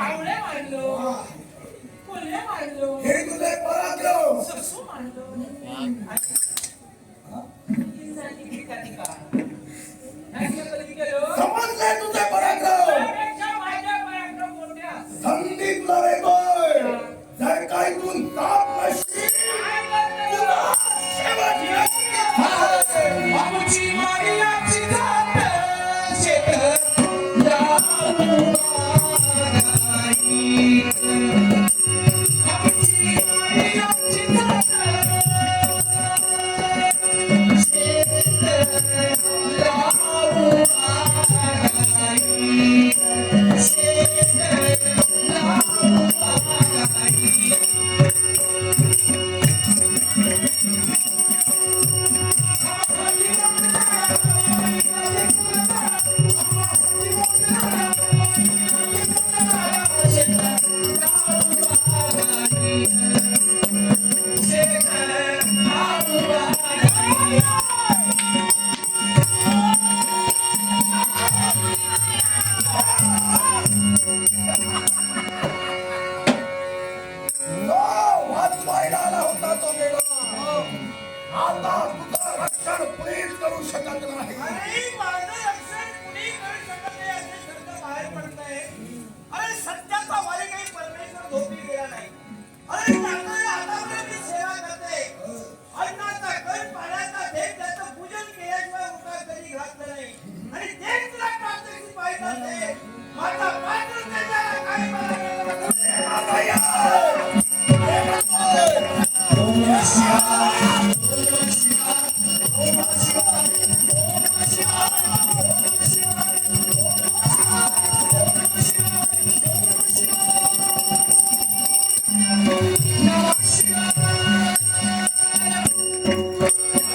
आवळे मांडलो फुले मांडलो हे तुझे पराक्रम सरसू मांडलो समजले तुझे पराक्रम संधी तुला देतोय जर काय तू ताप नसशील तुला शेवट येईल. आमची मारियाची जात शेत लावू नाही. आमची मारियाची जात शेत लावू नाही. शेत लावू नाही. तो वाचवायला आला होता तो गेला. आता